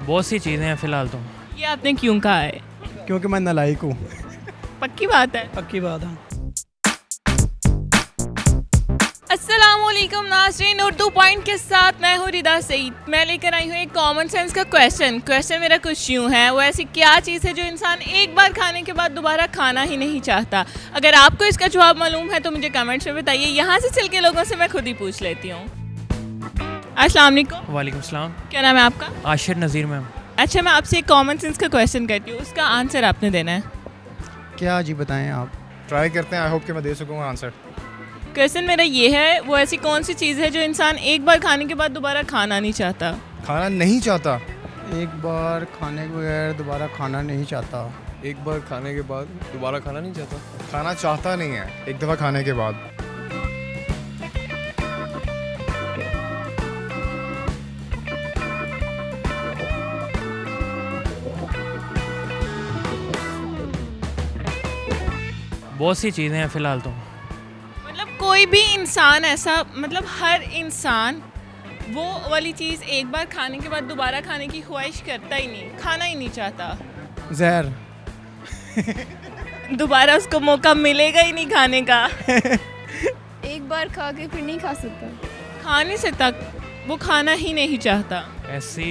बहुत सी चीज़ें हैं फ़िलहाल तो। ये आपने क्यों कहा है? क्योंकि मैं नालायक हूँ। पक्की बात है। पक्की बात है। अस्सलामुअलैकुम नाज़रीन, उर्दू पॉइंट के साथ मैं हूँ रिदा सईद। मैं लेकर आई हूँ एक कॉमन सेंस का क्वेश्चन मेरा कुछ यूँ है, वो ऐसी क्या चीज़ है जो इंसान एक बार खाने के बाद दोबारा खाना ही नहीं चाहता? अगर आपको इसका जवाब मालूम है तो मुझे कमेंट्स में बताइए। यहाँ से चल के लोगों से मैं खुद ही पूछ लेती हूँ। अस्सलाम वालेकुम। वालेकुम सलाम। क्या नाम है आपका? आशिर नज़ीर मैम। अच्छा, मैं आपसे एक कॉमन सेंस का क्वेश्चन करती हूँ, उसका आंसर आपने देना है। क्या जी बताएं आप। ट्राई करते हैं, आई होप कि मैं दे सकूँगा आंसर। क्वेश्चन मेरा ये है, वो ऐसी कौन सी चीज़ है जो इंसान एक बार खाने के बाद दोबारा खाना नहीं चाहता? खाना नहीं चाहता। एक बार खाने के बगैर दोबारा खाना नहीं चाहता। एक बार खाने के बाद दोबारा खाना नहीं चाहता। खाना चाहता नहीं है एक दफ़ा खाने के बाद। बहुत सी चीज़ें हैं फ़िलहाल तो। मतलब कोई भी इंसान ऐसा, मतलब हर इंसान वो वाली चीज़ एक बार खाने के बाद दोबारा खाने की ख्वाहिश करता ही नहीं, खाना ही नहीं चाहता। जहर। दोबारा उसको मौका मिलेगा ही नहीं खाने का। एक बार खा के फिर नहीं खा सकता। खा नहीं सकता, वो खाना ही नहीं चाहता। ऐसी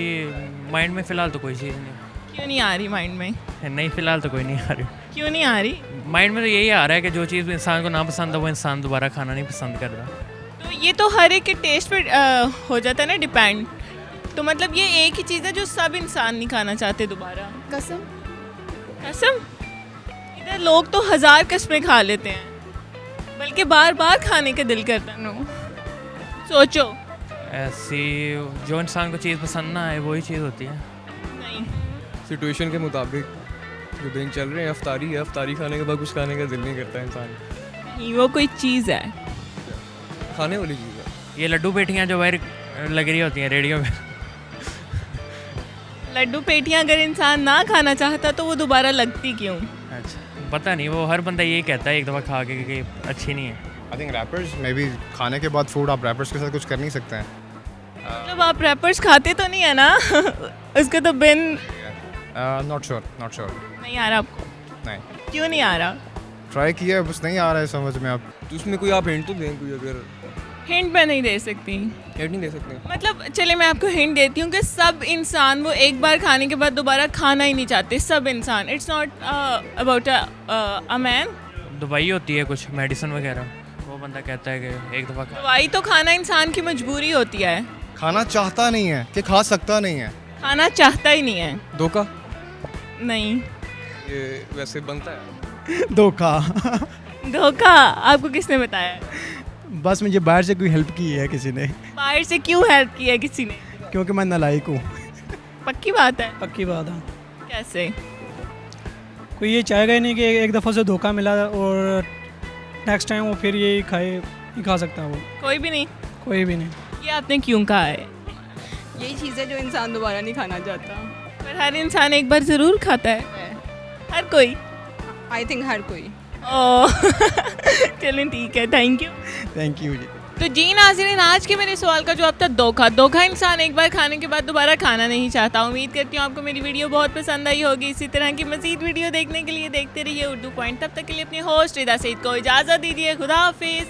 माइंड में फ़िलहाल तो कोई चीज़ नहीं। क्यों नहीं आ रही माइंड में? नहीं, फ़िलहाल तो कोई नहीं आ रही क्यों नहीं आ रही? माइंड में। तो यही आ रहा है कि जो चीज़ इंसान को ना पसंद है वो इंसान दोबारा खाना नहीं पसंद करता। तो ये तो हर एक के टेस्ट पे हो जाता है ना डिपेंड। तो मतलब ये एक ही चीज़ है जो सब इंसान नहीं खाना चाहते दोबारा। कसम। कसम? इधर लोग तो 1000 कस्में खा लेते हैं, बल्कि बार बार खाने का दिल करता है। नो, सोचो। ऐसी जो इंसान को चीज़ पसंद ना आए वही चीज़ होती है। नहीं, सिचुएशन के मुताबिक जो दिन चल रहे हैं, अफ्तारी है, अफ्तारी खाने के बाद कुछ खाने का दिल नहीं करता इंसान। नहीं, वो कोई चीज़ है। खाने वाली चीज़ है। ये लड्डू पेटियाँ जो बाहर लग रही होती हैं रेडियो में। लड्डू पेटियां अगर इंसान ना खाना चाहता तो वो दोबारा लगती क्यों? अच्छा, पता नहीं, वो हर बंदा यही कहता है एक दफ़ा खा के कि अच्छी नहीं है। I think rappers may be खाने के बाद फूड आप रैपर्स के साथ कुछ कर नहीं सकते हैं। मतलब आप रैपर्स खाते तो नहीं है ना? उसका तो बिन नॉट श्योर नहीं आ रहा आपको? नहीं, क्यों नहीं आ रहा? ट्राई किया बस नहीं आ रहा है समझ में। आप तो उसमें कोई आप हिंट तो दें, कोई अगर हिंट मैं नहीं दे सकती। हिंट नहीं दे सकते। मतलब चले मैं आपको हिंट देती हूँ कि सब इंसान वो एक बार खाने के बाद दोबारा खाना ही नहीं चाहते। सब इंसान, it's not about a man. दवाई होती है कुछ मेडिसिन वगैरह, वो बंदा कहता है कि एक दफ़ा खा। दवाई तो खाना इंसान की मजबूरी होती है, खाना चाहता नहीं है कि खा सकता नहीं है। खाना चाहता ही नहीं है। धोखा। नहीं, ये वैसे बनता है। धोखा। धोखा आपको किसने बताया? बस मुझे बाहर से कोई हेल्प की है किसी ने। बाहर से क्यों हेल्प किया किसी ने? क्योंकि मैं नालायक हूँ। पक्की बात है? पक्की बात है। कैसे? कोई ये चाहेगा ही नहीं कि एक दफ़ा से धोखा मिला और नेक्स्ट टाइम वो फिर यही नहीं खा सकता वो। कोई भी नहीं? कोई भी नहीं। ये आपने क्यों कहा है? यही चीज़ है जो इंसान दोबारा नहीं खाना चाहता। पर हर इंसान एक बार ज़रूर खाता है। हर कोई? आई थिंक हर कोई। ओह चलें ठीक है, थैंक यू। थैंक यू जी। तो जी नाज़रीन, आज के मेरे सवाल का जवाब था धोखा। धोखा इंसान एक बार खाने के बाद दोबारा खाना नहीं चाहता। उम्मीद करती हूँ आपको मेरी वीडियो बहुत पसंद आई होगी। इसी तरह की मज़ीद वीडियो देखने के लिए देखते रहिए उर्दू पॉइंट। तब तक के लिए अपनी होस्ट रिदा सईद को इजाज़त दीजिए। खुदा हाफिज़।